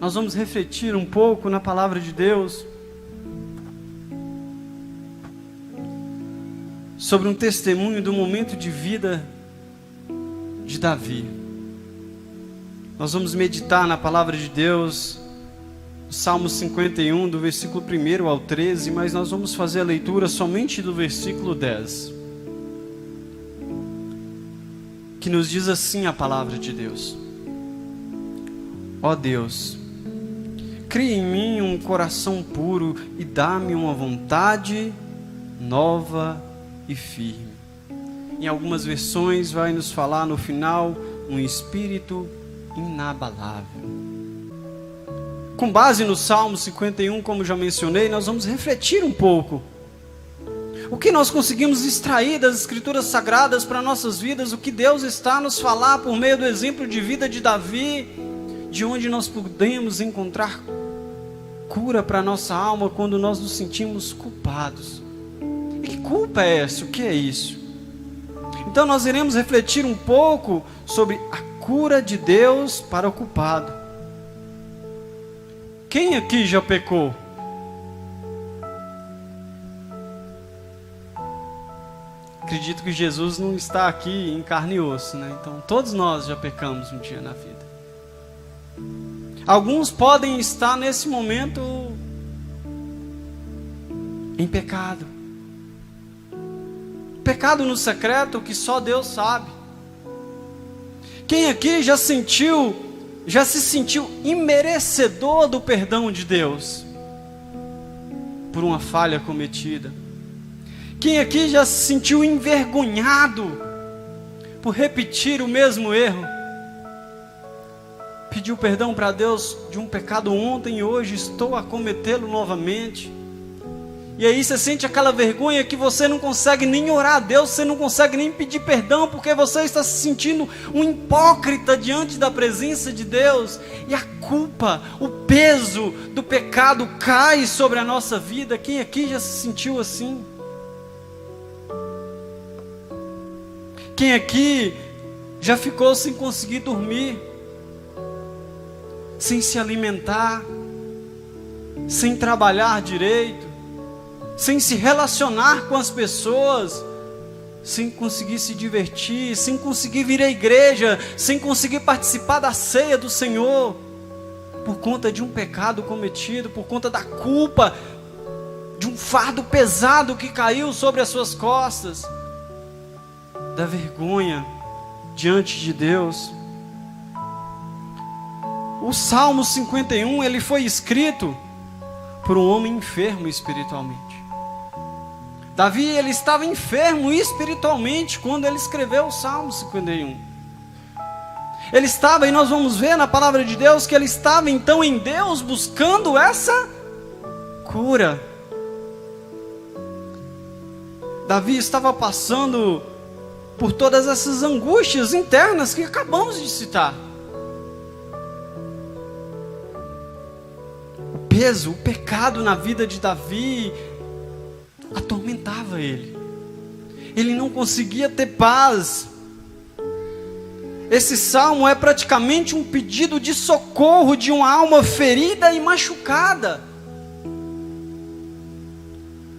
nós vamos refletir um pouco na palavra de Deus sobre um testemunho do momento de vida de Davi. Nós vamos meditar na palavra de Deus, Salmo 51, do versículo 1 ao 13, mas nós vamos fazer a leitura somente do versículo 10, que nos diz assim a palavra de Deus: ó Deus, cria em mim um coração puro e dá-me uma vontade nova e firme. Em algumas versões vai nos falar no final, um espírito inabalável. Com base no Salmo 51, como já mencionei, nós vamos refletir um pouco o que nós conseguimos extrair das Escrituras Sagradas para nossas vidas, o que Deus está a nos falar por meio do exemplo de vida de Davi, de onde nós podemos encontrar cura para a nossa alma quando nós nos sentimos culpados. E que culpa é essa? O que é isso? Então nós iremos refletir um pouco sobre a cura de Deus para o culpado. Quem aqui já pecou? Acredito que Jesus não está aqui em carne e osso, né? Então todos nós já pecamos um dia na vida. Alguns podem estar nesse momento em pecado. Pecado no secreto que só Deus sabe. Quem aqui já se sentiu imerecedor do perdão de Deus por uma falha cometida? Quem aqui já se sentiu envergonhado por repetir o mesmo erro? Pediu perdão para Deus de um pecado ontem e hoje estou a cometê-lo novamente. E aí você sente aquela vergonha que você não consegue nem orar a Deus, você não consegue nem pedir perdão, porque você está se sentindo um hipócrita diante da presença de Deus. E a culpa, o peso do pecado cai sobre a nossa vida. Quem aqui já se sentiu assim? Quem aqui já ficou sem conseguir dormir, sem se alimentar, sem trabalhar direito, sem se relacionar com as pessoas, sem conseguir se divertir, sem conseguir vir à igreja, sem conseguir participar da ceia do Senhor, por conta de um pecado cometido, por conta da culpa, de um fardo pesado que caiu sobre as suas costas, da vergonha diante de Deus. O Salmo 51, ele foi escrito por um homem enfermo espiritualmente. Davi, ele estava enfermo espiritualmente quando ele escreveu o Salmo 51. Ele estava, e nós vamos ver na palavra de Deus, que ele estava então em Deus buscando essa cura. Davi estava passando por todas essas angústias internas que acabamos de citar. O peso, o pecado na vida de Davi atormentava ele. Ele não conseguia ter paz. Esse salmo é praticamente um pedido de socorro de uma alma ferida e machucada.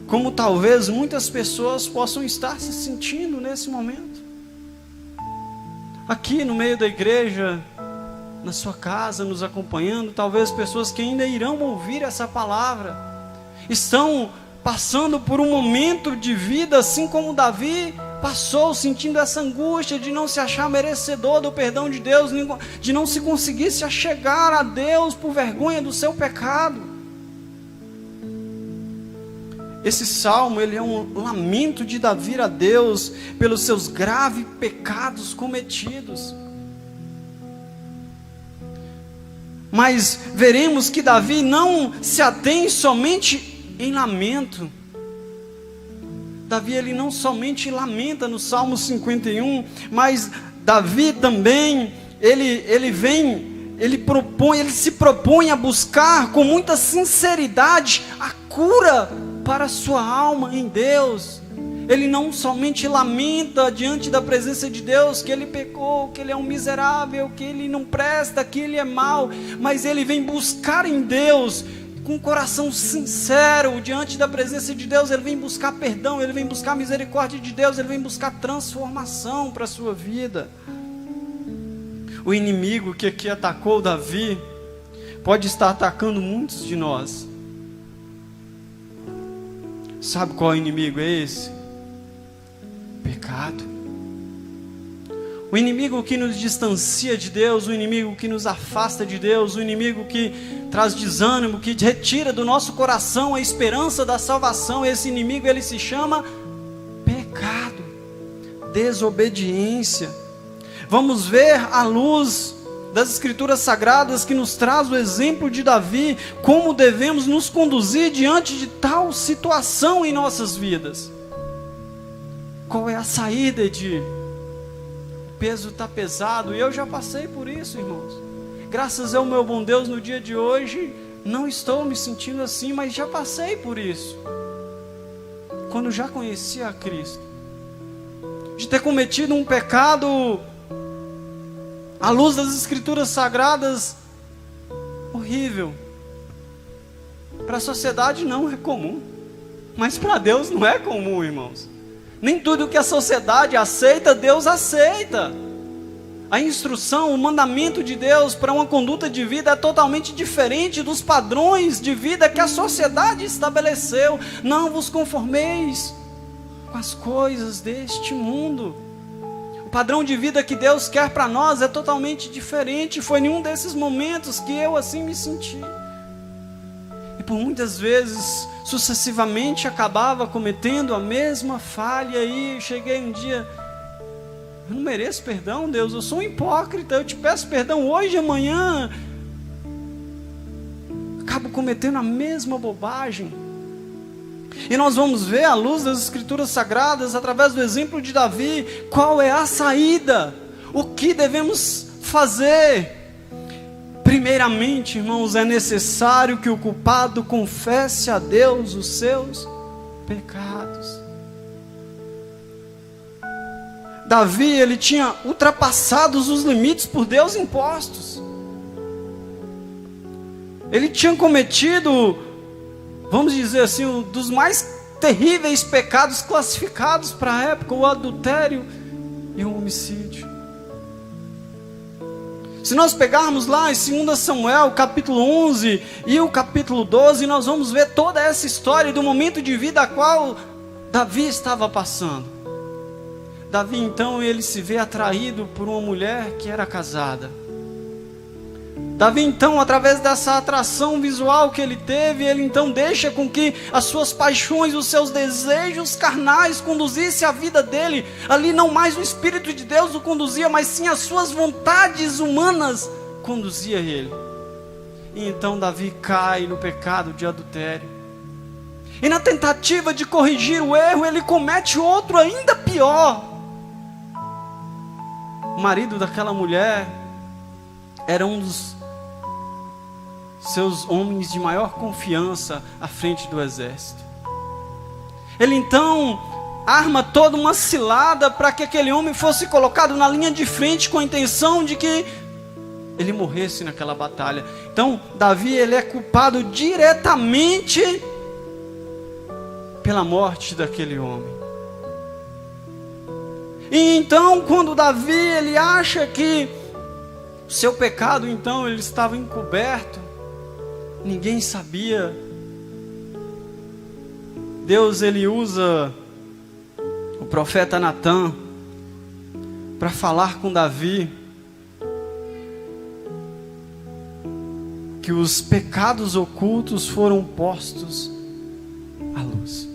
Como talvez muitas pessoas possam estar se sentindo nesse momento. Aqui no meio da igreja, na sua casa, nos acompanhando, talvez pessoas que ainda irão ouvir essa palavra, estão passando por um momento de vida, assim como Davi passou, sentindo essa angústia de não se achar merecedor do perdão de Deus, de não se conseguir se achegar a Deus por vergonha do seu pecado. Esse salmo, ele é um lamento de Davi a Deus pelos seus graves pecados cometidos. Mas veremos que Davi não se atém somente em lamento. Davi, ele não somente lamenta no Salmo 51, mas Davi também, ele se propõe a buscar com muita sinceridade a cura para a sua alma em Deus. Ele não somente lamenta diante da presença de Deus que ele pecou, que ele é um miserável, que ele não presta, que ele é mau, mas ele vem buscar em Deus com um coração sincero diante da presença de Deus. Ele vem buscar perdão, ele vem buscar misericórdia de Deus, ele vem buscar transformação para a sua vida. O inimigo que aqui atacou Davi pode estar atacando muitos de nós. Sabe qual inimigo é esse? Pecado. O inimigo que nos distancia de Deus, o inimigo que nos afasta de Deus, o inimigo que traz desânimo, que retira do nosso coração a esperança da salvação. Esse inimigo, ele se chama pecado, desobediência. Vamos ver à luz das Escrituras Sagradas, que nos traz o exemplo de Davi, como devemos nos conduzir diante de tal situação em nossas vidas. Qual é a saída de o peso está pesado? E eu já passei por isso, irmãos. Graças ao meu bom Deus, no dia de hoje não estou me sentindo assim, mas já passei por isso. Quando já conheci a Cristo, de ter cometido um pecado à luz das Escrituras Sagradas, horrível. Para a sociedade não é comum, mas para Deus não é comum, irmãos. Nem tudo que a sociedade aceita, Deus aceita. A instrução, o mandamento de Deus para uma conduta de vida é totalmente diferente dos padrões de vida que a sociedade estabeleceu. Não vos conformeis com as coisas deste mundo. O padrão de vida que Deus quer para nós é totalmente diferente. Foi em um desses momentos que eu assim me senti. E por muitas vezes, sucessivamente, acabava cometendo a mesma falha. E cheguei um dia, eu não mereço perdão, Deus, eu sou um hipócrita, eu te peço perdão hoje e amanhã. Acabo cometendo a mesma bobagem. E nós vamos ver à luz das Escrituras Sagradas, através do exemplo de Davi, qual é a saída, o que devemos fazer. Primeiramente, irmãos, é necessário que o culpado confesse a Deus os seus pecados. Davi, ele tinha ultrapassado os limites por Deus impostos. Ele tinha cometido, vamos dizer assim, um dos mais terríveis pecados classificados para a época, o adultério e o homicídio. Se nós pegarmos lá em 2 Samuel, capítulo 11 e o capítulo 12, nós vamos ver toda essa história do momento de vida a qual Davi estava passando. Davi, então, ele se vê atraído por uma mulher que era casada. Davi, então, através dessa atração visual que ele teve, ele então deixa com que as suas paixões, os seus desejos carnais conduzissem a vida dele. Ali não mais o Espírito de Deus o conduzia, mas sim as suas vontades humanas conduzia ele. E então Davi cai no pecado de adultério. E na tentativa de corrigir o erro, ele comete outro ainda pior. O marido daquela mulher era um dos seus homens de maior confiança à frente do exército. Ele então arma toda uma cilada para que aquele homem fosse colocado na linha de frente com a intenção de que ele morresse naquela batalha. Então Davi, ele é culpado diretamente pela morte daquele homem. E então, quando Davi, ele acha que o seu pecado, então, ele estava encoberto, ninguém sabia, Deus, ele usa o profeta Natã para falar com Davi que os pecados ocultos foram postos à luz.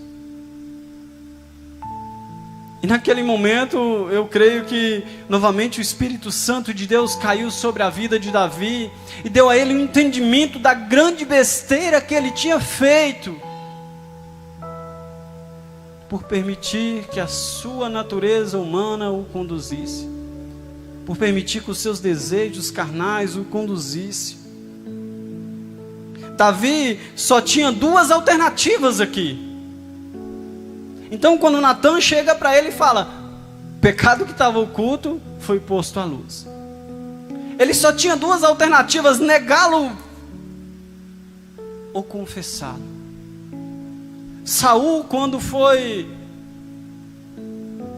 E naquele momento, eu creio que novamente o Espírito Santo de Deus caiu sobre a vida de Davi e deu a ele um entendimento da grande besteira que ele tinha feito por permitir que a sua natureza humana o conduzisse, por permitir que os seus desejos carnais o conduzissem. Davi só tinha duas alternativas aqui. Então quando Natan chega para ele e fala, o pecado que estava oculto foi posto à luz. Ele só tinha duas alternativas: negá-lo ou confessá-lo. Saul, quando foi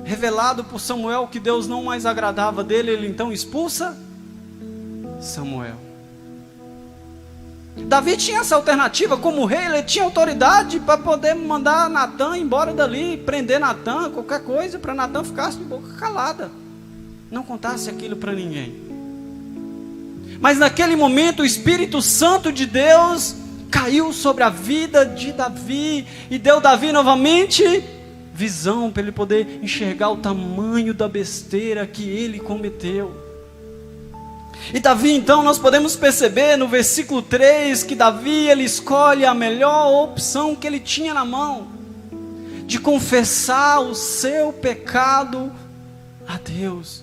revelado por Samuel que Deus não mais agradava dele, ele então expulsa Samuel. Davi tinha essa alternativa, como rei, ele tinha autoridade para poder mandar Natan embora dali, prender Natan, qualquer coisa, para Natan ficasse de boca calada, não contasse aquilo para ninguém. Mas naquele momento o Espírito Santo de Deus caiu sobre a vida de Davi e deu Davi novamente visão para ele poder enxergar o tamanho da besteira que ele cometeu. E Davi, então, nós podemos perceber no versículo 3 que Davi, ele escolhe a melhor opção que ele tinha na mão, de confessar o seu pecado a Deus,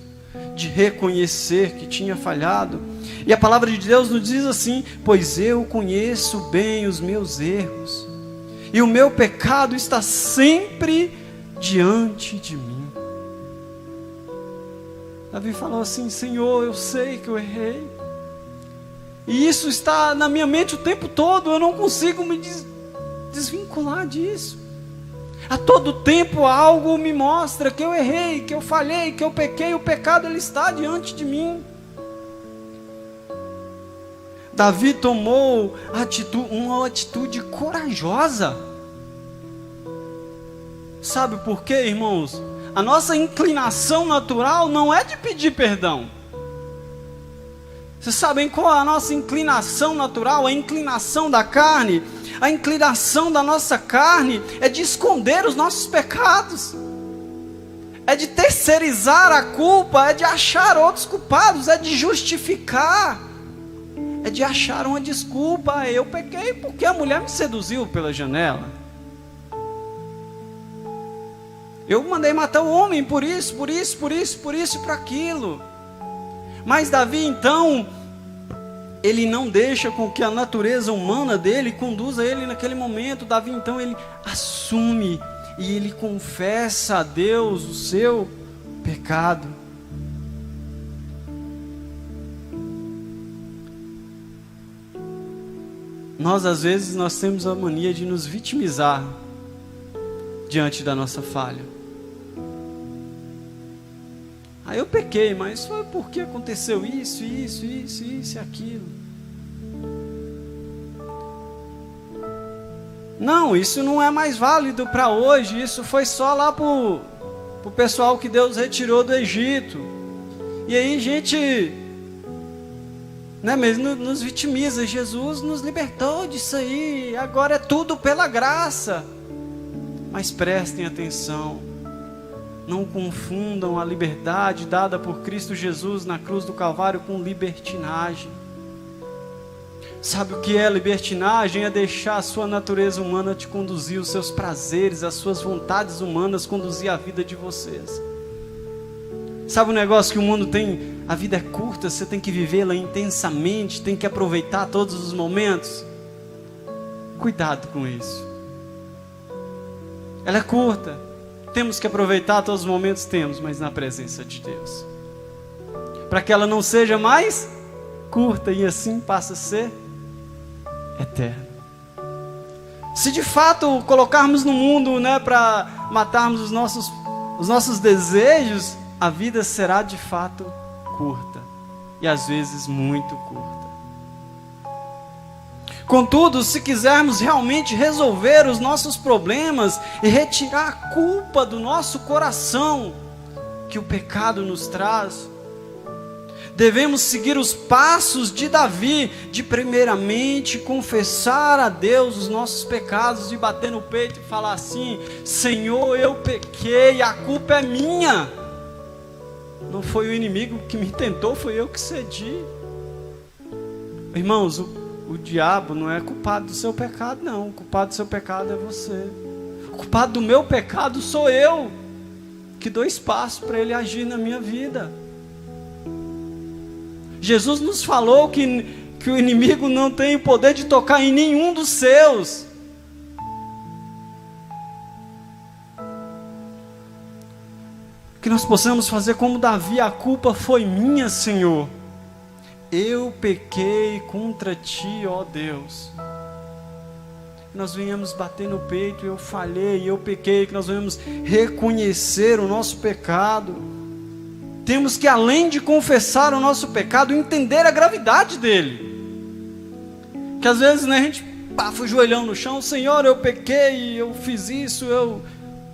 de reconhecer que tinha falhado. E a palavra de Deus nos diz assim: pois eu conheço bem os meus erros, e o meu pecado está sempre diante de mim. Davi falou assim: Senhor, eu sei que eu errei, e isso está na minha mente o tempo todo, eu não consigo me desvincular disso. A todo tempo algo me mostra que eu errei, que eu falhei, que eu pequei, o pecado ele está diante de mim. Davi tomou uma atitude corajosa. Sabe por quê, irmãos? A nossa inclinação natural não é de pedir perdão. Vocês sabem qual é a nossa inclinação natural? A inclinação da carne. A inclinação da nossa carne é de esconder os nossos pecados, é de terceirizar a culpa, é de achar outros culpados, é de justificar, é de achar uma desculpa. Eu pequei porque a mulher me seduziu pela janela, eu mandei matar o homem por isso, e por aquilo. Mas Davi, então, ele não deixa com que a natureza humana dele conduza ele naquele momento. Davi, então, ele assume e ele confessa a Deus o seu pecado. Nós, às vezes, nós temos a mania de nos vitimizar diante da nossa falha. Aí eu pequei, mas foi porque aconteceu isso e aquilo. Não, isso não é mais válido para hoje. Isso foi só lá para o pessoal que Deus retirou do Egito. E aí gente, né, mesmo nos vitimiza. Jesus nos libertou disso aí, agora é tudo pela graça. Mas prestem atenção, não confundam a liberdade dada por Cristo Jesus na cruz do Calvário com libertinagem. Sabe o que é libertinagem? É deixar a sua natureza humana te conduzir, os seus prazeres, as suas vontades humanas conduzir a vida de vocês. Sabe o negócio que o mundo tem? A vida é curta, você tem que vivê-la intensamente, tem que aproveitar todos os momentos. Cuidado com isso. Ela é curta, temos que aproveitar todos os momentos, mas na presença de Deus, para que ela não seja mais curta e assim passa a ser eterna. Se de fato colocarmos no mundo, né, para matarmos os nossos desejos, a vida será de fato curta e às vezes muito curta. Contudo, se quisermos realmente resolver os nossos problemas e retirar a culpa do nosso coração que o pecado nos traz, devemos seguir os passos de Davi, de primeiramente confessar a Deus os nossos pecados, de bater no peito e falar assim: Senhor, eu pequei, a culpa é minha, não foi o inimigo que me tentou, foi eu que cedi. Irmãos, o diabo não é culpado do seu pecado, não. O culpado do seu pecado é você. O culpado do meu pecado sou eu, que dou espaço para ele agir na minha vida. Jesus nos falou que o inimigo não tem o poder de tocar em nenhum dos seus. nós possamos fazer como Davi: a culpa foi minha, Senhor. Eu pequei contra Ti, ó Deus. Que nós venhamos bater no peito: eu falhei, eu pequei. Que nós venhamos reconhecer o nosso pecado. Temos que, além de confessar o nosso pecado, entender a gravidade dele. Que às vezes, né, a gente bafa o joelhão no chão: Senhor, eu pequei, eu fiz isso, eu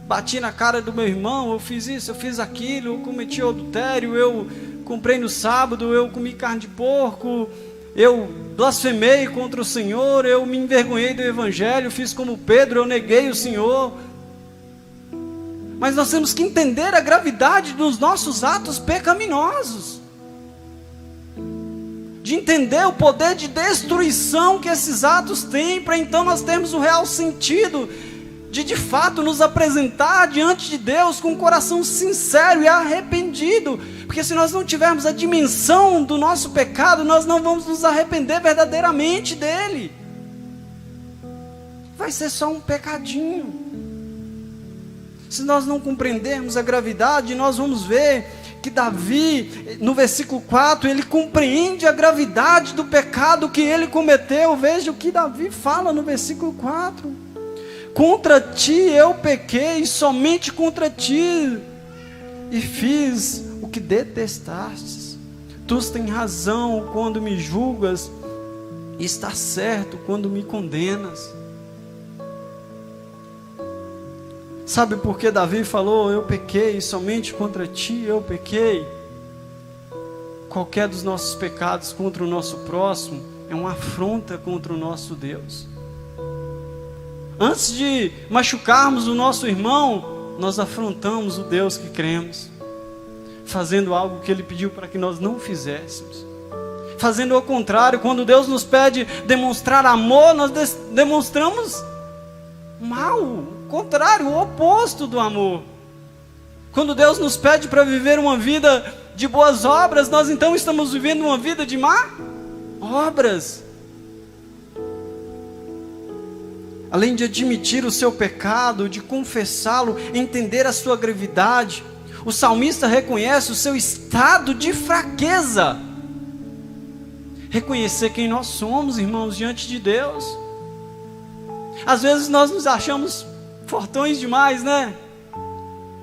bati na cara do meu irmão, eu fiz isso, eu fiz aquilo, eu cometi adultério, eu comprei no sábado, eu comi carne de porco, eu blasfemei contra o Senhor, eu me envergonhei do Evangelho, fiz como Pedro, eu neguei o Senhor. Mas nós temos que entender a gravidade dos nossos atos pecaminosos, de entender o poder de destruição que esses atos têm, para então nós termos o real sentido de fato nos apresentar diante de Deus com um coração sincero e arrependido. Porque se nós não tivermos a dimensão do nosso pecado, nós não vamos nos arrepender verdadeiramente dele. Vai ser só um pecadinho. Se nós não compreendermos a gravidade, nós vamos ver que Davi, no versículo 4, ele compreende a gravidade do pecado que ele cometeu. Veja o que Davi fala no versículo 4: contra Ti eu pequei, somente contra Ti, e fiz o que detestastes. Tu tens razão quando me julgas, e estás certo quando me condenas. Sabe por que Davi falou: eu pequei, somente contra Ti eu pequei? Qualquer dos nossos pecados contra o nosso próximo é uma afronta contra o nosso Deus. Antes de machucarmos o nosso irmão, nós afrontamos o Deus que cremos, fazendo algo que Ele pediu para que nós não fizéssemos, fazendo ao contrário. Quando Deus nos pede demonstrar amor, nós demonstramos mal, o contrário, o oposto do amor. Quando Deus nos pede para viver uma vida de boas obras, nós então estamos vivendo uma vida de má obras. Além de admitir o seu pecado, de confessá-lo, entender a sua gravidade, o salmista reconhece o seu estado de fraqueza. Reconhecer quem nós somos, irmãos, diante de Deus. Às vezes nós nos achamos fortões demais, né?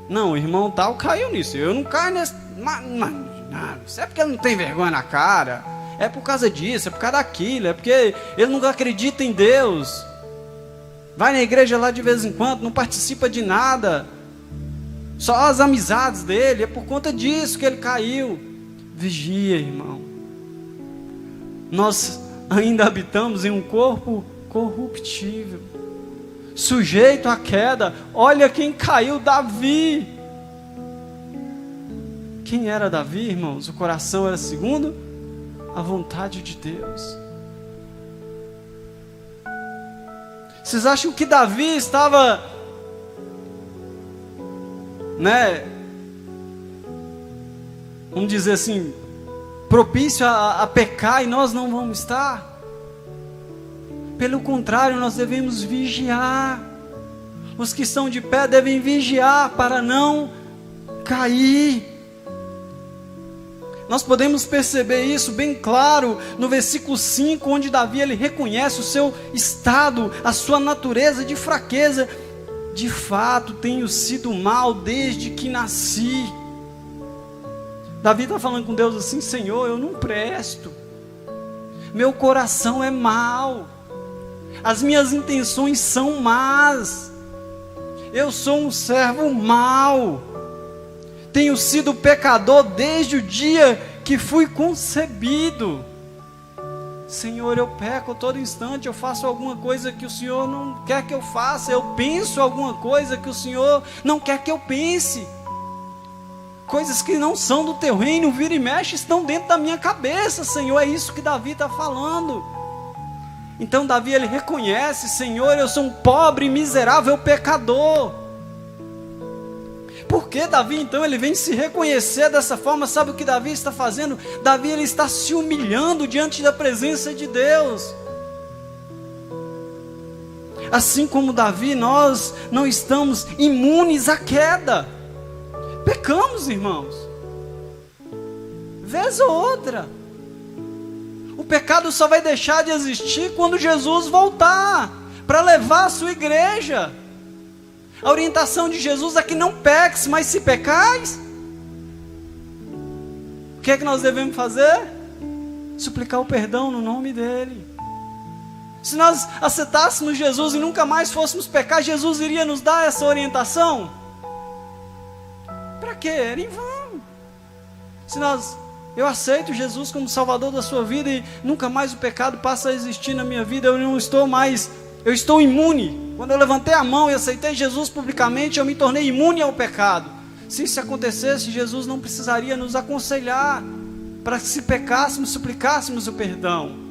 Não, o irmão tal caiu nisso, eu não caio nesse. Isso é porque ele não tem vergonha na cara, é por causa disso, é por causa daquilo, é porque ele não acredita em Deus. Vai na igreja lá de vez em quando, não participa de nada, só as amizades dele, é por conta disso que ele caiu. Vigia, irmão. Nós ainda habitamos em um corpo corruptível, sujeito à queda. Olha quem caiu: Davi. Quem era Davi, irmãos? O coração era segundo a vontade de Deus. Vocês acham que Davi estava, vamos dizer assim, propício a pecar, e nós não vamos estar? Pelo contrário, nós devemos vigiar. Os que estão de pé devem vigiar para não cair. Nós podemos perceber isso bem claro no versículo 5, onde Davi ele reconhece o seu estado, a sua natureza de fraqueza. De fato, tenho sido mal desde que nasci. Davi está falando com Deus assim: Senhor, eu não presto, meu coração é mau, as minhas intenções são más, eu sou um servo mau, tenho sido pecador desde o dia que fui concebido. Senhor, eu peco a todo instante, eu faço alguma coisa que o Senhor não quer que eu faça, eu penso alguma coisa que o Senhor não quer que eu pense, coisas que não são do teu reino, vira e mexe, estão dentro da minha cabeça, Senhor. É isso que Davi está falando. Então Davi ele reconhece: Senhor, eu sou um pobre, miserável pecador. Por que Davi então ele vem se reconhecer dessa forma? Sabe o que Davi está fazendo? Davi ele está se humilhando diante da presença de Deus. Assim como Davi, nós não estamos imunes à queda. Pecamos, irmãos. Vez ou outra. O pecado só vai deixar de existir quando Jesus voltar para levar a sua igreja. A orientação de Jesus é que não peques, mas se pecais, o que é que nós devemos fazer? Suplicar o perdão no nome dele. Se nós aceitássemos Jesus e nunca mais fôssemos pecar, Jesus iria nos dar essa orientação? Para quê? Era em vão. Se eu aceito Jesus como Salvador da sua vida e nunca mais o pecado passa a existir na minha vida, eu estou imune. Quando eu levantei a mão e aceitei Jesus publicamente, eu me tornei imune ao pecado. Se isso acontecesse, Jesus não precisaria nos aconselhar para que, se pecássemos, suplicássemos o perdão.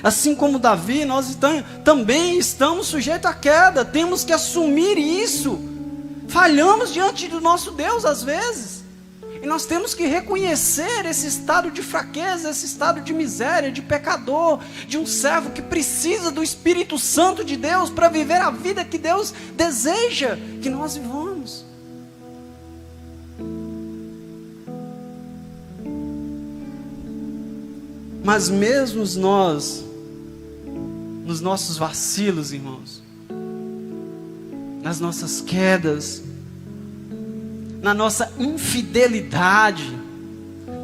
Assim como Davi, nós também estamos sujeitos à queda, temos que assumir isso. Falhamos diante do nosso Deus às vezes. E nós temos que reconhecer esse estado de fraqueza, esse estado de miséria, de pecador, de um servo que precisa do Espírito Santo de Deus para viver a vida que Deus deseja que nós vivamos. Mas mesmo nós, nos nossos vacilos, irmãos, nas nossas quedas, na nossa infidelidade,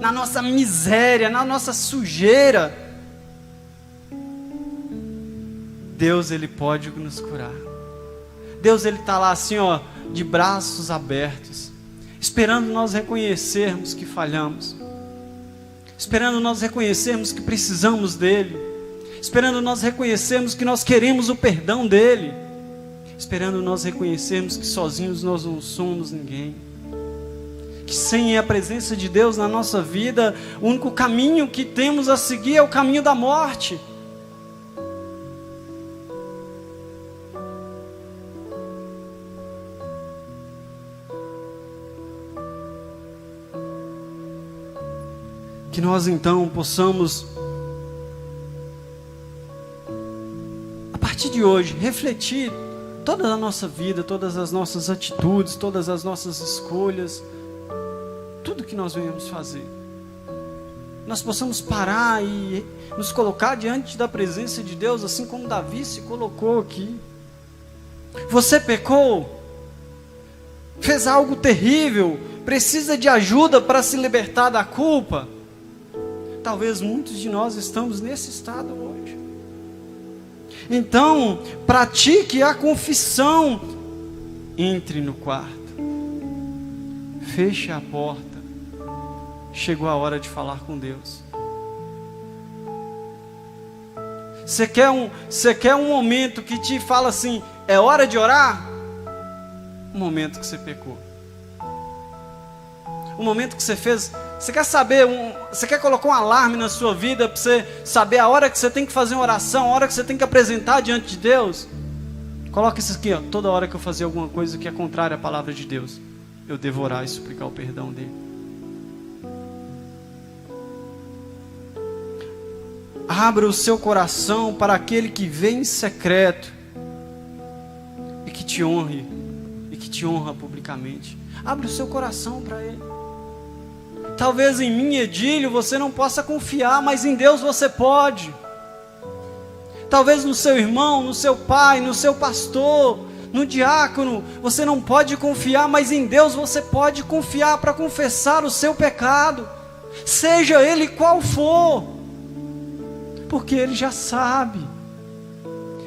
na nossa miséria, na nossa sujeira, Deus, Ele pode nos curar. Deus, Ele está lá assim, ó, de braços abertos, esperando nós reconhecermos que falhamos, esperando nós reconhecermos que precisamos dEle, esperando nós reconhecermos que nós queremos o perdão dEle, esperando nós reconhecermos que sozinhos nós não somos ninguém, que sem a presença de Deus na nossa vida, o único caminho que temos a seguir é o caminho da morte. Que nós então possamos, a partir de hoje, refletir toda a nossa vida, todas as nossas atitudes, todas as nossas escolhas, tudo que nós venhamos fazer, nós possamos parar e nos colocar diante da presença de Deus, assim como Davi se colocou aqui. Você pecou, fez algo terrível, precisa de ajuda para se libertar da culpa. Talvez muitos de nós estamos nesse estado hoje. Então, pratique a confissão. Entre no quarto, feche a porta. Chegou a hora de falar com Deus. Você quer um momento que te fala assim, é hora de orar? O momento que você pecou. O momento que você fez. Você quer saber, você quer colocar um alarme na sua vida para você saber a hora que você tem que fazer uma oração, a hora que você tem que apresentar diante de Deus? Coloca isso aqui, ó, toda hora que eu fazer alguma coisa que é contrária à palavra de Deus, eu devo orar e suplicar o perdão dele. Abra o seu coração para aquele que vem em secreto e que te honre e que te honra publicamente. Abra o seu coração para Ele. Talvez em mim, Edílio, você não possa confiar, mas em Deus você pode. Talvez no seu irmão, no seu pai, no seu pastor, no diácono, você não pode confiar, mas em Deus você pode confiar para confessar o seu pecado, seja ele qual for. Porque Ele já sabe,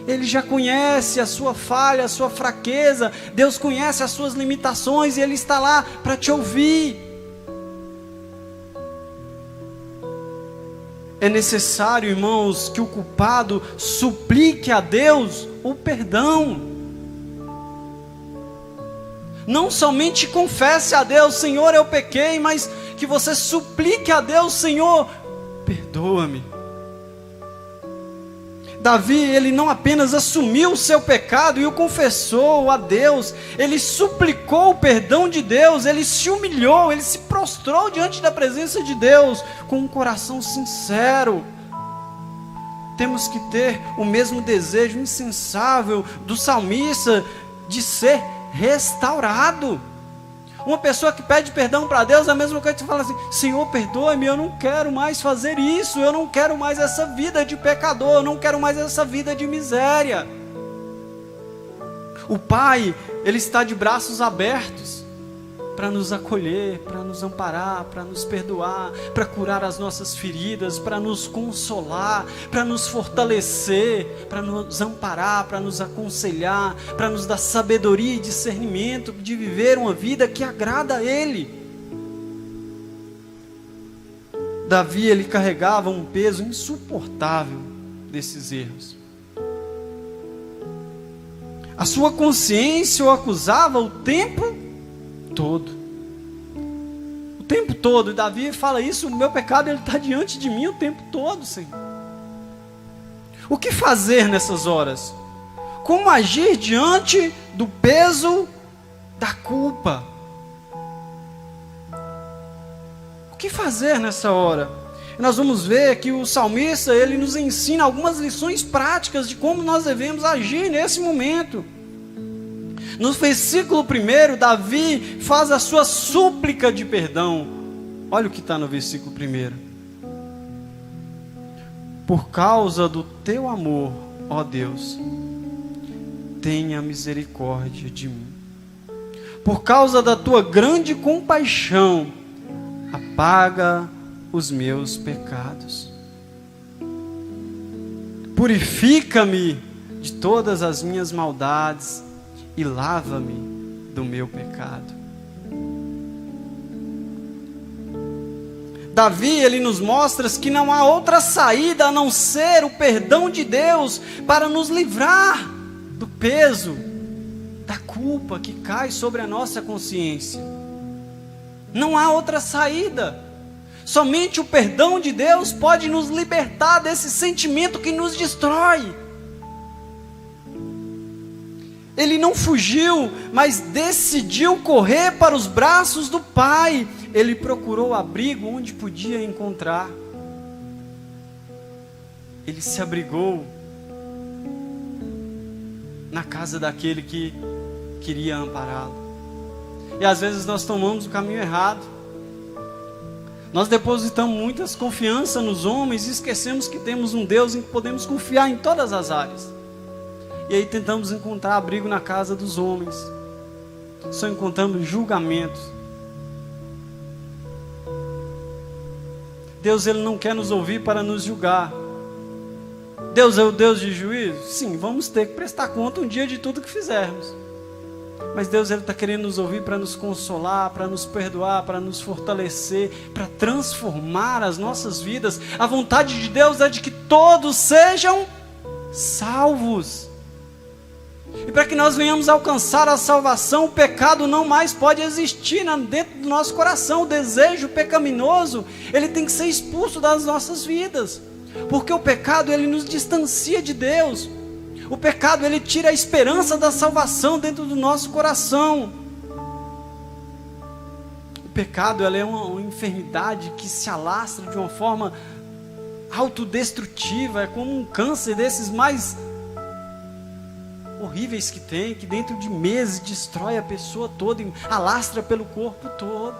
Ele já conhece a sua falha, a sua fraqueza, Deus conhece as suas limitações e Ele está lá para te ouvir. É necessário, irmãos, que o culpado suplique a Deus o perdão. Não somente confesse a Deus, Senhor, eu pequei, mas que você suplique a Deus, Senhor, perdoa-me. Davi, ele não apenas assumiu o seu pecado e o confessou a Deus, ele suplicou o perdão de Deus, ele se humilhou, ele se prostrou diante da presença de Deus, com um coração sincero. Temos que ter o mesmo desejo insensável do salmista de ser restaurado. Uma pessoa que pede perdão para Deus é a mesma coisa que você fala assim: Senhor, perdoa-me, eu não quero mais fazer isso, eu não quero mais essa vida de pecador, eu não quero mais essa vida de miséria. O Pai, Ele está de braços abertos para nos acolher, para nos amparar, para nos perdoar, para curar as nossas feridas, para nos consolar, para nos fortalecer, para nos amparar, para nos aconselhar, para nos dar sabedoria e discernimento de viver uma vida que agrada a Ele. Davi, ele carregava um peso insuportável desses erros. A sua consciência o acusava o tempo todo. O tempo todo. E Davi fala isso: o meu pecado está diante de mim o tempo todo, Senhor. O que fazer nessas horas? Como agir diante do peso da culpa? O que fazer nessa hora? Nós vamos ver que o salmista, ele nos ensina algumas lições práticas de como nós devemos agir nesse momento. No versículo 1, Davi faz a sua súplica de perdão. Olha o que está no versículo 1. Por causa do teu amor, ó Deus, tenha misericórdia de mim. Por causa da tua grande compaixão, apaga os meus pecados. Purifica-me de todas as minhas maldades e lava-me do meu pecado. Davi, ele nos mostra que não há outra saída a não ser o perdão de Deus para nos livrar do peso da culpa que cai sobre a nossa consciência. Não há outra saída. Somente o perdão de Deus pode nos libertar desse sentimento que nos destrói. Ele não fugiu, mas decidiu correr para os braços do Pai. Ele procurou abrigo onde podia encontrar. Ele se abrigou na casa daquele que queria ampará-lo. E às vezes nós tomamos o caminho errado. Nós depositamos muitas confiança nos homens e esquecemos que temos um Deus em que podemos confiar em todas as áreas. E aí tentamos encontrar abrigo na casa dos homens. Só encontramos julgamentos. Deus, Ele não quer nos ouvir para nos julgar. Deus é o Deus de juízo? Sim, vamos ter que prestar conta um dia de tudo que fizermos. Mas Deus, Ele está querendo nos ouvir para nos consolar, para nos perdoar, para nos fortalecer, para transformar as nossas vidas. A vontade de Deus é de que todos sejam salvos. E para que nós venhamos alcançar a salvação, o pecado não mais pode existir dentro do nosso coração. O desejo pecaminoso, ele tem que ser expulso das nossas vidas. Porque o pecado, ele nos distancia de Deus. O pecado, ele tira a esperança da salvação dentro do nosso coração. O pecado, ela é uma enfermidade que se alastra de uma forma autodestrutiva. É como um câncer desses mais horríveis que tem, que dentro de meses destrói a pessoa toda, alastra pelo corpo todo.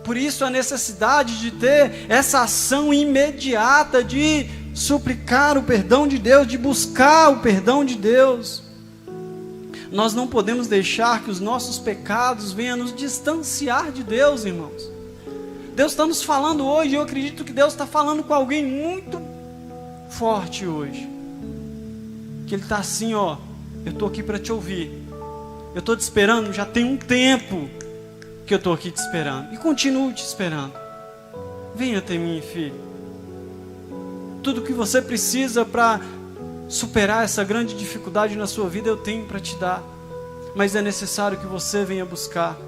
Por isso a necessidade de ter essa ação imediata de suplicar o perdão de Deus, de buscar o perdão de Deus. Nós não podemos deixar que os nossos pecados venham nos distanciar de Deus, irmãos. Deus está nos falando hoje, eu acredito que Deus está falando com alguém muito forte hoje. Que Ele está assim, ó, eu estou aqui para te ouvir. Eu estou te esperando, já tem um tempo que eu estou aqui te esperando. E continuo te esperando. Venha até mim, filho. Tudo que você precisa para superar essa grande dificuldade na sua vida, eu tenho para te dar. Mas é necessário que você venha buscar.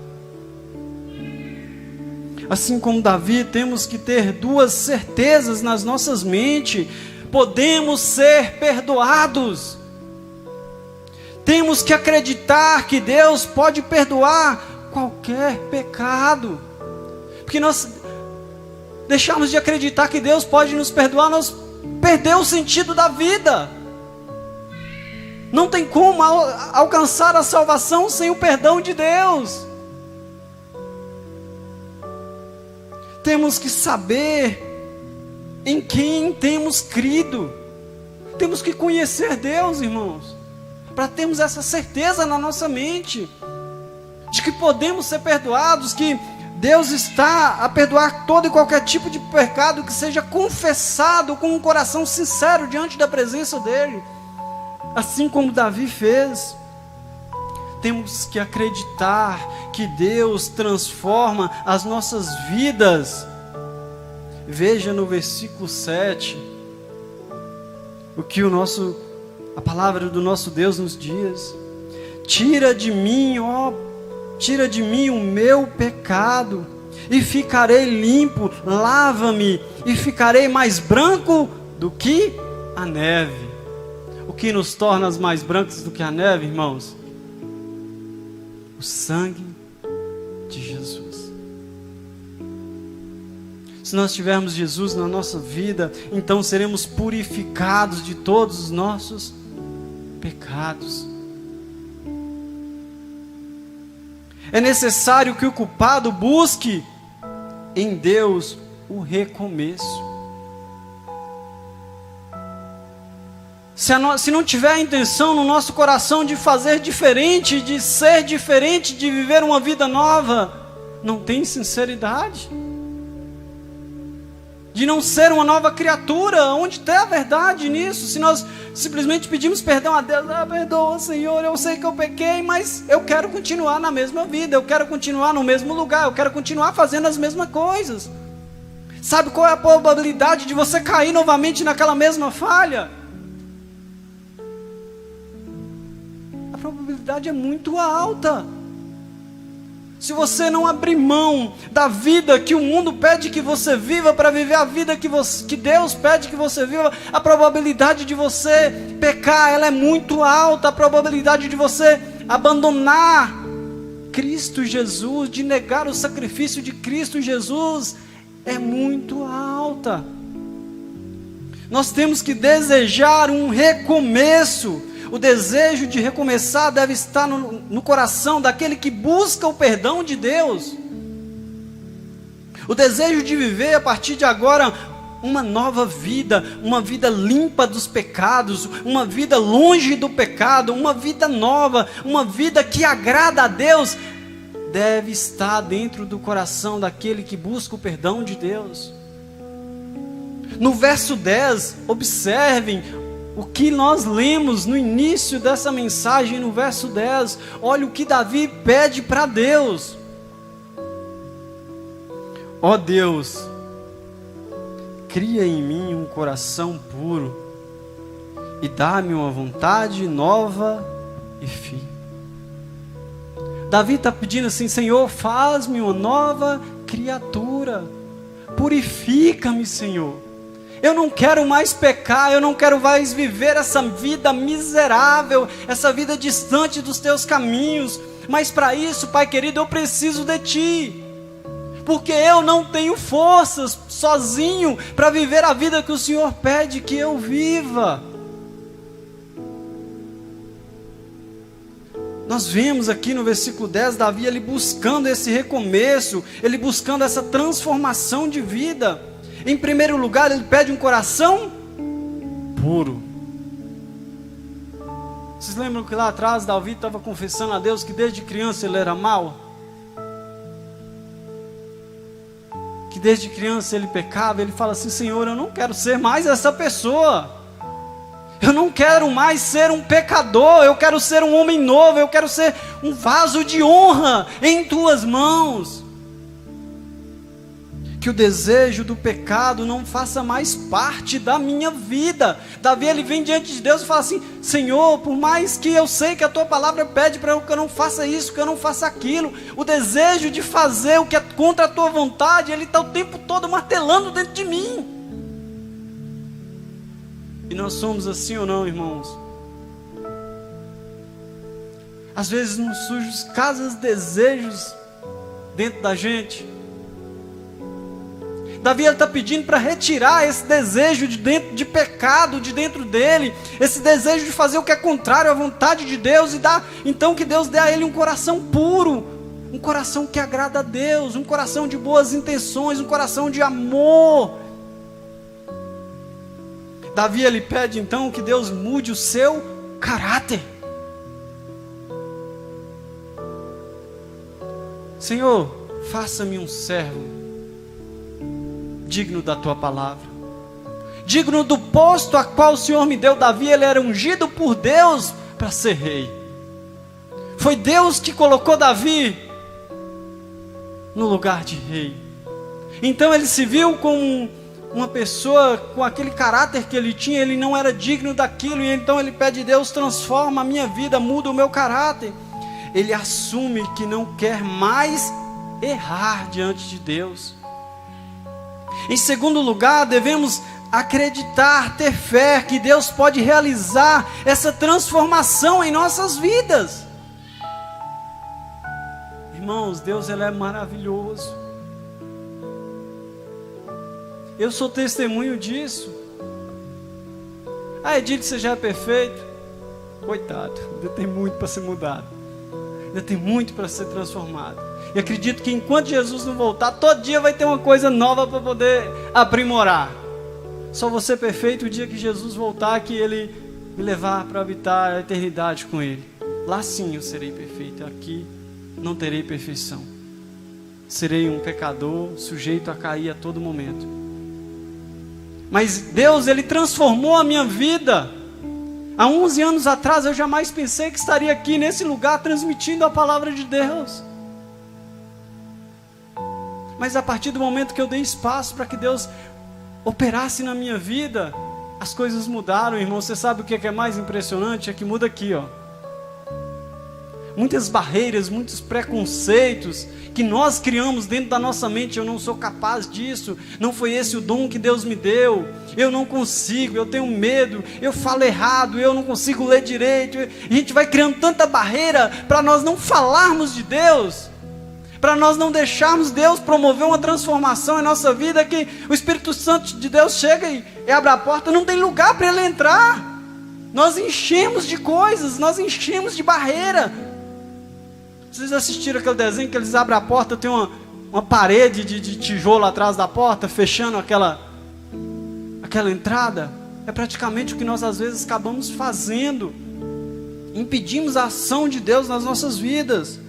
Assim como Davi, temos que ter duas certezas nas nossas mentes. Podemos ser perdoados. Temos que acreditar que Deus pode perdoar qualquer pecado. Porque nós deixarmos de acreditar que Deus pode nos perdoar, nós perdemos o sentido da vida. Não tem como alcançar a salvação sem o perdão de Deus. Temos que saber em quem temos crido. Temos que conhecer Deus, irmãos, para termos essa certeza na nossa mente, de que podemos ser perdoados, que Deus está a perdoar todo e qualquer tipo de pecado que seja confessado com um coração sincero diante da presença dEle. Assim como Davi fez. Temos que acreditar que Deus transforma as nossas vidas. Veja no versículo 7, o que a palavra do nosso Deus nos diz: tira de mim o meu pecado, e ficarei limpo, lava-me, e ficarei mais branco do que a neve. O que nos torna mais brancos do que a neve, irmãos? O sangue de Jesus. Se nós tivermos Jesus na nossa vida, então seremos purificados de todos os nossos pecados. É necessário que o culpado busque em Deus o recomeço. Se não tiver a intenção no nosso coração de fazer diferente, de ser diferente, de viver uma vida nova, não tem sinceridade. De não ser uma nova criatura, onde tem a verdade nisso? Se nós simplesmente pedimos perdão a Deus, perdoa, Senhor, eu sei que eu pequei, mas eu quero continuar na mesma vida, eu quero continuar no mesmo lugar, eu quero continuar fazendo as mesmas coisas. Sabe qual é a probabilidade de você cair novamente naquela mesma falha? A probabilidade é muito alta. Se você não abrir mão da vida que o mundo pede que você viva para viver a vida que Deus pede que você viva, a probabilidade de você pecar, ela é muito alta. A probabilidade de você abandonar Cristo Jesus, de negar o sacrifício de Cristo Jesus, é muito alta. Nós temos que desejar um recomeço. O desejo de recomeçar deve estar no coração daquele que busca o perdão de Deus. O desejo de viver a partir de agora uma nova vida, uma vida limpa dos pecados, uma vida longe do pecado, uma vida nova, uma vida que agrada a Deus, deve estar dentro do coração daquele que busca o perdão de Deus. No verso 10, observem o que nós lemos no início dessa mensagem, no verso 10, olha o que Davi pede para Deus. Ó Deus, cria em mim um coração puro, e dá-me uma vontade nova e firme. Davi está pedindo assim: Senhor, faz-me uma nova criatura, purifica-me, Senhor. Eu não quero mais pecar, eu não quero mais viver essa vida miserável, essa vida distante dos teus caminhos. Mas para isso, Pai querido, eu preciso de Ti, porque eu não tenho forças sozinho para viver a vida que o Senhor pede que eu viva. Nós vemos aqui no versículo 10, Davi ele buscando esse recomeço, ele buscando essa transformação de vida. Em primeiro lugar, ele pede um coração puro. Vocês lembram que lá atrás Davi estava confessando a Deus que desde criança ele era mau? Que desde criança ele pecava. Ele fala assim: Senhor, eu não quero ser mais essa pessoa. Eu não quero mais ser um pecador. Eu quero ser um homem novo. Eu quero ser um vaso de honra em Tuas mãos. Que o desejo do pecado não faça mais parte da minha vida. Davi ele vem diante de Deus e fala assim: Senhor, por mais que eu sei que a Tua palavra pede para que eu não faça isso, que eu não faça aquilo, o desejo de fazer o que é contra a Tua vontade, ele está o tempo todo martelando dentro de mim. E nós somos assim ou não, irmãos? Às vezes nos surgem casas desejos dentro da gente. Davi está pedindo para retirar esse desejo de pecado de dentro dele, esse desejo de fazer o que é contrário à vontade de Deus, e então que Deus dê a ele um coração puro, um coração que agrada a Deus, um coração de boas intenções, um coração de amor. Davi ele pede então que Deus mude o seu caráter. Senhor, faça-me um servo digno da tua palavra, digno do posto a qual o Senhor me deu. Davi, ele era ungido por Deus para ser rei. Foi Deus que colocou Davi no lugar de rei. Então ele se viu como uma pessoa com aquele caráter que ele tinha, ele não era digno daquilo, e então ele pede: Deus, transforma a minha vida, muda o meu caráter. Ele assume que não quer mais errar diante de Deus. Em segundo lugar, devemos acreditar, ter fé que Deus pode realizar essa transformação em nossas vidas. Irmãos, Deus ele é maravilhoso. Eu sou testemunho disso. Edilho, você já é perfeito? Coitado, ainda tem muito para ser mudado, ainda tem muito para ser transformado. E acredito que enquanto Jesus não voltar, todo dia vai ter uma coisa nova para poder aprimorar. Só vou ser perfeito o dia que Jesus voltar, que Ele me levar para habitar a eternidade com Ele. Lá sim eu serei perfeito, aqui não terei perfeição. Serei um pecador, sujeito a cair a todo momento. Mas Deus, Ele transformou a minha vida. Há 11 anos atrás eu jamais pensei que estaria aqui nesse lugar transmitindo a palavra de Deus. Mas a partir do momento que eu dei espaço para que Deus operasse na minha vida, as coisas mudaram, irmão. Você sabe o que é mais impressionante? É que muda aqui, ó. Muitas barreiras, muitos preconceitos que nós criamos dentro da nossa mente. Eu não sou capaz disso, não foi esse o dom que Deus me deu, eu não consigo, eu tenho medo, eu falo errado, eu não consigo ler direito. A gente vai criando tanta barreira para nós não falarmos de Deus, para nós não deixarmos Deus promover uma transformação em nossa vida, que o Espírito Santo de Deus chega e abre a porta, não tem lugar para Ele entrar. Nós enchemos de coisas, nós enchemos de barreira. Vocês assistiram aquele desenho que eles abrem a porta, tem uma parede de tijolo atrás da porta, fechando aquela entrada? É praticamente o que nós às vezes acabamos fazendo. Impedimos a ação de Deus nas nossas vidas.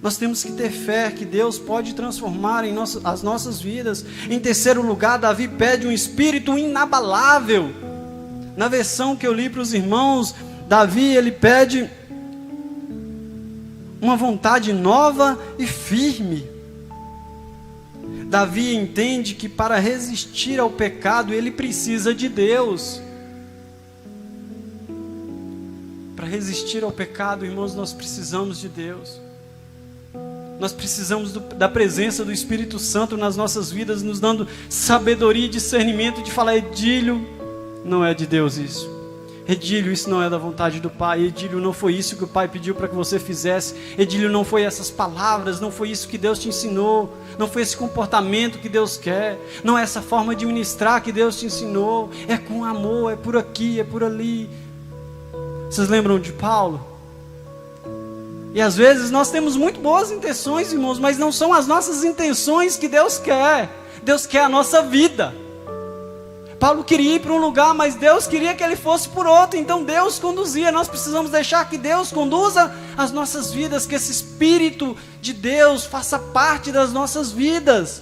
Nós temos que ter fé que Deus pode transformar as nossas vidas. Em terceiro lugar, Davi pede um espírito inabalável. Na versão que eu li para os irmãos, Davi ele pede uma vontade nova e firme. Davi entende que para resistir ao pecado ele precisa de Deus. Para resistir ao pecado, irmãos, nós precisamos de Deus. Nós precisamos da presença do Espírito Santo nas nossas vidas, nos dando sabedoria e discernimento de falar: Edílio, não é de Deus isso. Edílio, isso não é da vontade do Pai. Edílio, não foi isso que o Pai pediu para que você fizesse. Edílio, não foi essas palavras, não foi isso que Deus te ensinou, não foi esse comportamento que Deus quer, não é essa forma de ministrar que Deus te ensinou. É com amor, é por aqui, é por ali. Vocês lembram de Paulo? E às vezes nós temos muito boas intenções, irmãos, mas não são as nossas intenções que Deus quer. Deus quer a nossa vida. Paulo queria ir para um lugar, mas Deus queria que ele fosse por outro. Então Deus conduzia. Nós precisamos deixar que Deus conduza as nossas vidas, que esse Espírito de Deus faça parte das nossas vidas.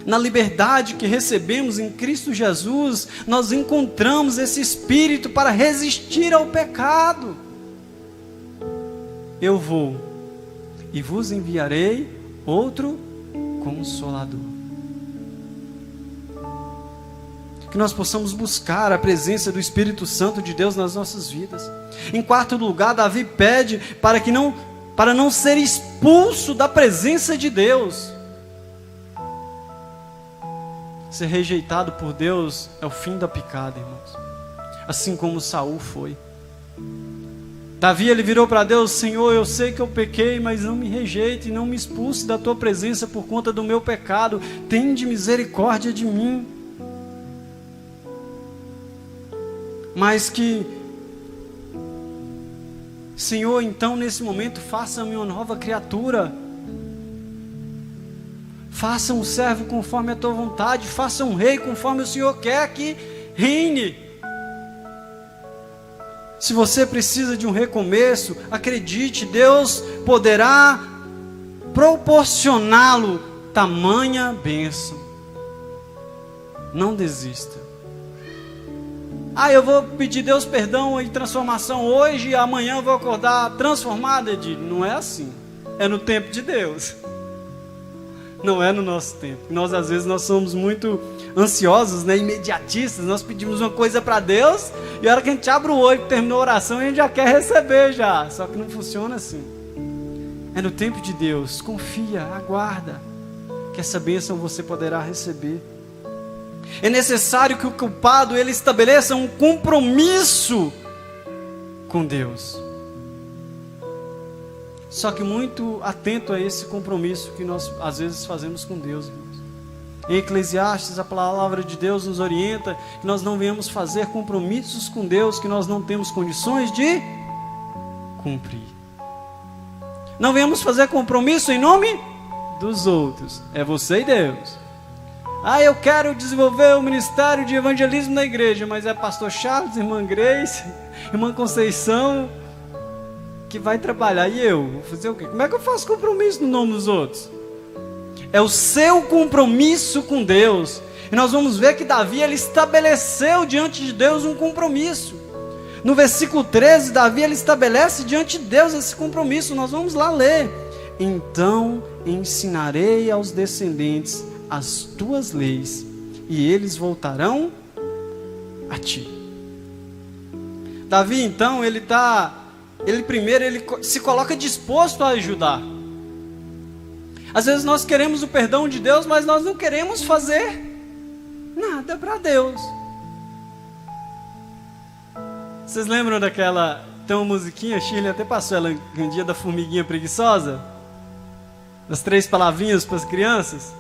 Na liberdade que recebemos em Cristo Jesus, nós encontramos esse Espírito para resistir ao pecado. Eu vou e vos enviarei outro Consolador. Que nós possamos buscar a presença do Espírito Santo de Deus nas nossas vidas. Em quarto lugar, Davi pede para não ser expulso da presença de Deus. Ser rejeitado por Deus é o fim da picada, irmãos. Assim como Saul foi. Davi, ele virou para Deus: Senhor, eu sei que eu pequei, mas não me rejeite, não me expulse da tua presença por conta do meu pecado. Tende misericórdia de mim. Mas que, Senhor, então nesse momento faça-me uma nova criatura. Faça um servo conforme a tua vontade. Faça um rei conforme o Senhor quer que reine. Se você precisa de um recomeço, acredite, Deus poderá proporcioná-lo tamanha bênção. Não desista. Eu vou pedir Deus perdão e transformação hoje e amanhã eu vou acordar transformado, Edir. Não é assim. É no tempo de Deus. Não é no nosso tempo. Nós às vezes nós somos muito ansiosos, né? Imediatistas. Nós pedimos uma coisa para Deus e a hora que a gente abre o olho, terminou a oração, a gente já quer receber já. Só que não funciona assim. É no tempo de Deus. Confia, aguarda, que essa bênção você poderá receber. É necessário que o culpado ele estabeleça um compromisso com Deus. Só que muito atento a esse compromisso que nós às vezes fazemos com Deus, irmãos. Em Eclesiastes, a palavra de Deus nos orienta que nós não venhamos fazer compromissos com Deus que nós não temos condições de cumprir. Não venhamos fazer compromisso em nome dos outros. É você e Deus. Eu quero desenvolver o ministério de evangelismo na igreja, mas é pastor Charles, irmã Grace, irmã Conceição que vai trabalhar, e eu vou fazer o quê? Como é que eu faço compromisso no nome dos outros? É o seu compromisso com Deus. E nós vamos ver que Davi ele estabeleceu diante de Deus um compromisso. No versículo 13, Davi ele estabelece diante de Deus esse compromisso. Nós vamos lá ler: então ensinarei aos descendentes as tuas leis, e eles voltarão a ti. Davi então ele primeiro se coloca disposto a ajudar. Às vezes nós queremos o perdão de Deus, mas nós não queremos fazer nada para Deus. Vocês lembram tem uma musiquinha, Shirley até passou ela um dia, da formiguinha preguiçosa? Das 3 palavrinhas para as crianças?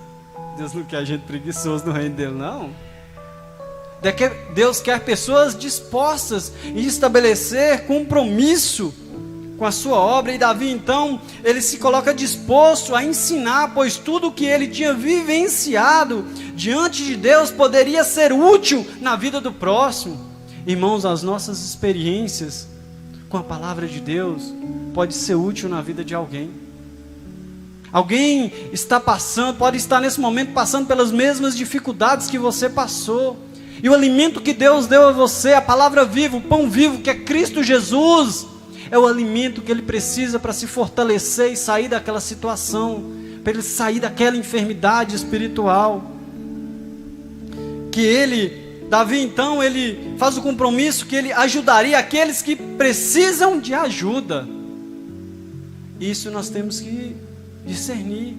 Deus não quer a gente preguiçoso no reino dele, não. Deus quer pessoas dispostas em estabelecer compromisso com a sua obra. E Davi então, ele se coloca disposto a ensinar, pois tudo o que ele tinha vivenciado diante de Deus poderia ser útil na vida do próximo. Irmãos, as nossas experiências com a palavra de Deus pode ser útil na vida de alguém. Alguém pode estar nesse momento passando pelas mesmas dificuldades que você passou. E o alimento que Deus deu a você, a palavra viva, o pão vivo, que é Cristo Jesus, é o alimento que ele precisa para se fortalecer e sair daquela situação, para ele sair daquela enfermidade espiritual. Davi então, ele faz o compromisso que ele ajudaria aqueles que precisam de ajuda. Isso nós temos que discernir.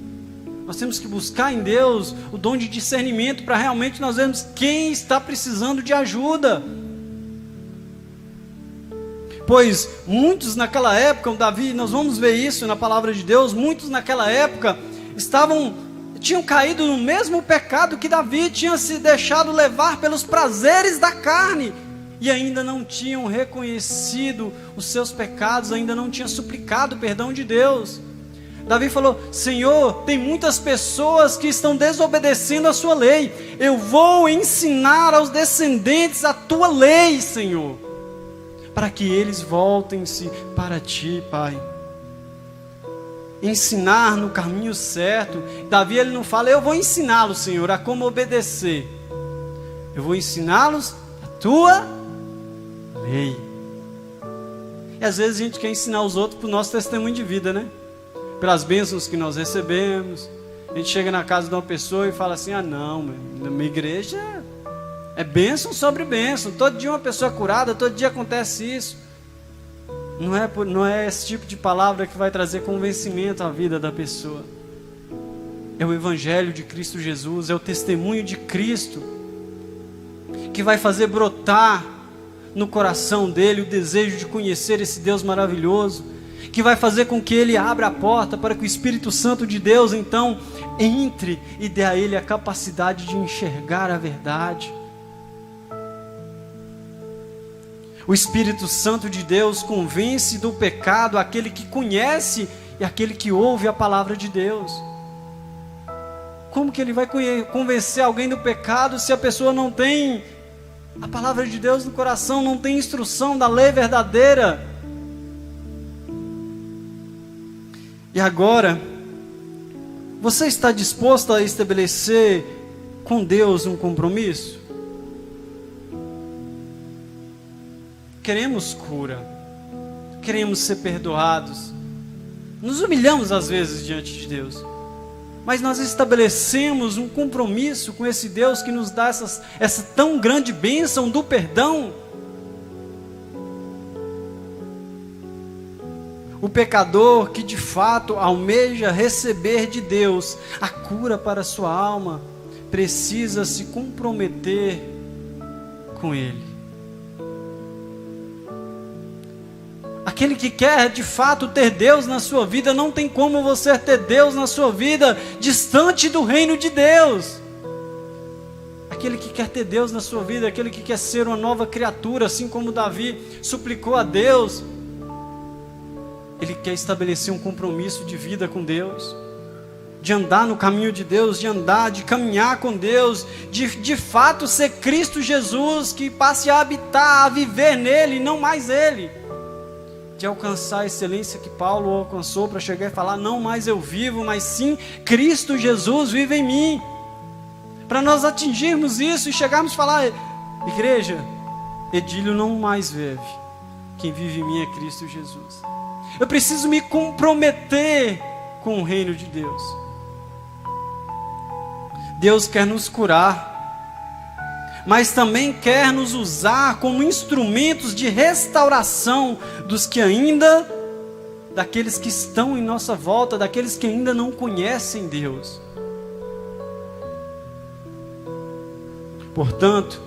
Nós temos que buscar em Deus o dom de discernimento para realmente nós vermos quem está precisando de ajuda. Pois muitos naquela época, Davi, nós vamos ver isso na palavra de Deus, muitos naquela época tinham caído no mesmo pecado que Davi, tinha se deixado levar pelos prazeres da carne e ainda não tinham reconhecido os seus pecados, ainda não tinham suplicado o perdão de Deus. Davi falou: Senhor, tem muitas pessoas que estão desobedecendo a sua lei. Eu vou ensinar aos descendentes a tua lei, Senhor, para que eles voltem-se para ti, Pai. Ensinar no caminho certo. Davi ele não fala: eu vou ensiná-los, Senhor, a como obedecer. Eu vou ensiná-los a tua lei. E às vezes a gente quer ensinar os outros para o nosso testemunho de vida, né? Pelas bênçãos que nós recebemos. A gente chega na casa de uma pessoa e fala assim: não, na minha igreja é bênção sobre bênção, todo dia uma pessoa curada, todo dia acontece isso. Não é esse tipo de palavra que vai trazer convencimento à vida da pessoa. É o evangelho de Cristo Jesus, é o testemunho de Cristo que vai fazer brotar no coração dele o desejo de conhecer esse Deus maravilhoso, que vai fazer com que ele abra a porta para que o Espírito Santo de Deus então entre e dê a ele a capacidade de enxergar a verdade. O Espírito Santo de Deus convence do pecado aquele que conhece e aquele que ouve a palavra de Deus. Como que ele vai convencer alguém do pecado se a pessoa não tem a palavra de Deus no coração, não tem instrução da lei verdadeira? E agora, você está disposto a estabelecer com Deus um compromisso? Queremos cura, queremos ser perdoados, nos humilhamos às vezes diante de Deus, mas nós estabelecemos um compromisso com esse Deus que nos dá essa tão grande bênção do perdão. O pecador que de fato almeja receber de Deus a cura para a sua alma, precisa se comprometer com Ele. Aquele que quer de fato ter Deus na sua vida, não tem como você ter Deus na sua vida distante do reino de Deus. Aquele que quer ter Deus na sua vida, aquele que quer ser uma nova criatura, assim como Davi suplicou a Deus, ele quer estabelecer um compromisso de vida com Deus, de andar no caminho de Deus, de caminhar com Deus, de fato ser Cristo Jesus, que passe a habitar, a viver nele, não mais ele. De alcançar a excelência que Paulo alcançou para chegar e falar, não mais eu vivo, mas sim Cristo Jesus vive em mim. Para nós atingirmos isso e chegarmos a falar, igreja, Edílio não mais vive, quem vive em mim é Cristo Jesus. Eu preciso me comprometer com o reino de Deus. Deus quer nos curar, mas também quer nos usar como instrumentos de restauração dos que ainda, daqueles que estão em nossa volta, daqueles que ainda não conhecem Deus. Portanto,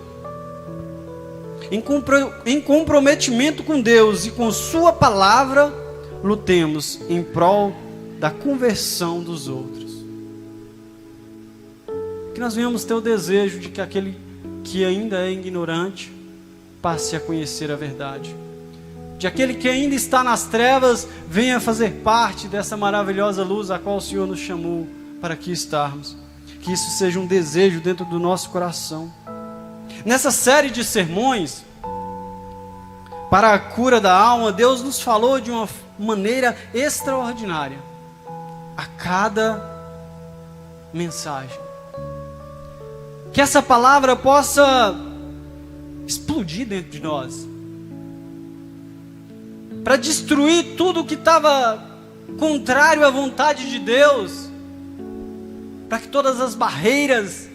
em comprometimento com Deus e com Sua palavra, lutemos em prol da conversão dos outros. Que nós venhamos ter o desejo de que aquele que ainda é ignorante passe a conhecer a verdade, de aquele que ainda está nas trevas venha fazer parte dessa maravilhosa luz a qual o Senhor nos chamou para aqui estarmos. Que isso seja um desejo dentro do nosso coração. Nessa série de sermões para a cura da alma, Deus nos falou de uma maneira extraordinária a cada mensagem. Que essa palavra possa explodir dentro de nós, para destruir tudo que estava contrário à vontade de Deus, para que todas as barreiras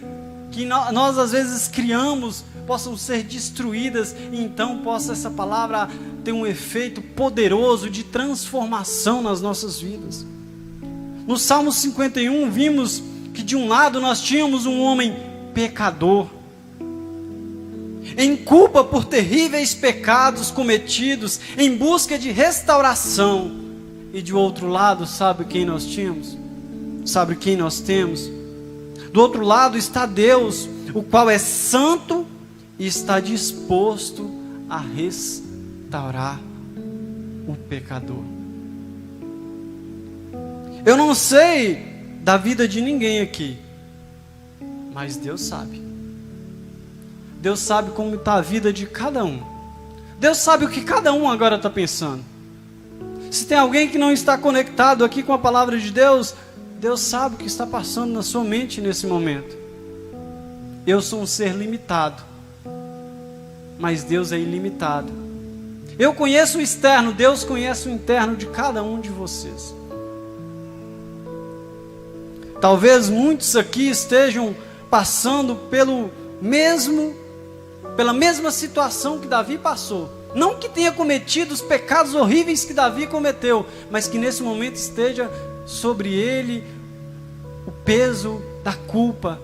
que nós às vezes criamos possam ser destruídas, e então possa essa palavra ter um efeito poderoso de transformação nas nossas vidas. No Salmo 51 vimos que de um lado nós tínhamos um homem pecador, em culpa por terríveis pecados cometidos, em busca de restauração, e de outro lado, sabe quem nós tínhamos? Sabe quem nós temos? Do outro lado está Deus, o qual é santo e está disposto a restaurar o pecador. Eu não sei da vida de ninguém aqui, mas Deus sabe. Deus sabe como está a vida de cada um. Deus sabe o que cada um agora está pensando. Se tem alguém que não está conectado aqui com a palavra de Deus, Deus sabe o que está passando na sua mente nesse momento. Eu sou um ser limitado, mas Deus é ilimitado. Eu conheço o externo, Deus conhece o interno de cada um de vocês. Talvez muitos aqui estejam passando pela mesma situação que Davi passou. Não que tenha cometido os pecados horríveis que Davi cometeu, mas que nesse momento esteja sobre ele o peso da culpa,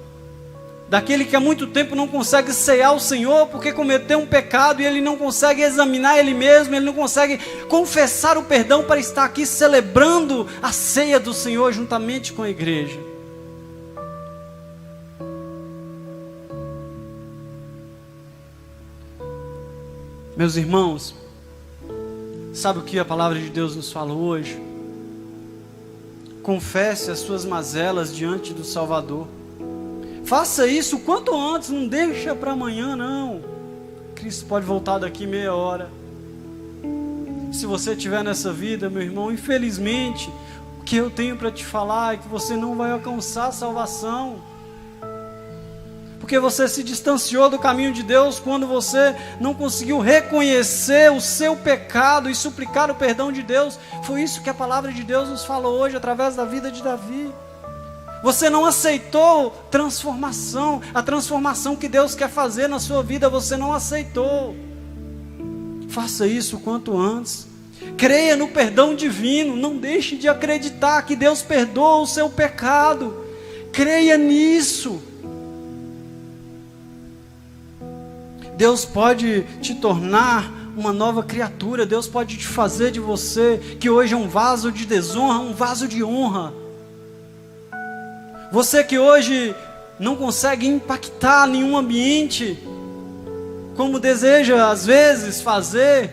daquele que há muito tempo não consegue ceiar o Senhor porque cometeu um pecado e ele não consegue examinar ele mesmo, ele não consegue confessar o perdão para estar aqui celebrando a ceia do Senhor juntamente com a igreja. Meus irmãos, sabe o que a palavra de Deus nos fala hoje? Confesse as suas mazelas diante do Salvador. Faça isso o quanto antes, não deixa para amanhã não. Cristo pode voltar daqui meia hora. Se você estiver nessa vida, meu irmão, infelizmente, o que eu tenho para te falar é que você não vai alcançar a salvação. Porque você se distanciou do caminho de Deus quando você não conseguiu reconhecer o seu pecado e suplicar o perdão de Deus. Foi isso que a palavra de Deus nos falou hoje através da vida de Davi. Você não aceitou transformação, a transformação que Deus quer fazer na sua vida, você não aceitou. Faça isso o quanto antes. Creia no perdão divino, não deixe de acreditar que Deus perdoa o seu pecado. Creia nisso. Deus pode te tornar uma nova criatura. Deus pode te fazer de você, que hoje é um vaso de desonra, um vaso de honra. Você que hoje não consegue impactar nenhum ambiente, como deseja às vezes fazer,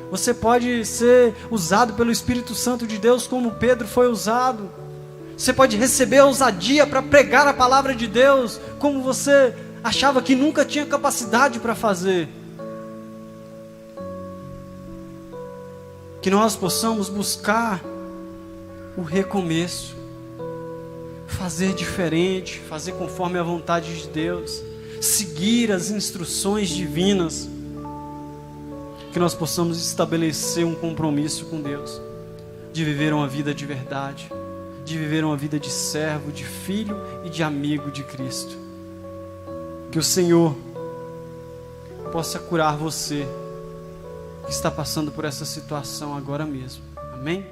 você pode ser usado pelo Espírito Santo de Deus como Pedro foi usado. Você pode receber a ousadia para pregar a palavra de Deus, como você achava que nunca tinha capacidade para fazer. Que nós possamos buscar o recomeço, fazer diferente, fazer conforme a vontade de Deus, seguir as instruções divinas. Que nós possamos estabelecer um compromisso com Deus, de viver uma vida de verdade, de viver uma vida de servo, de filho e de amigo de Cristo. Que o Senhor possa curar você que está passando por essa situação agora mesmo. Amém?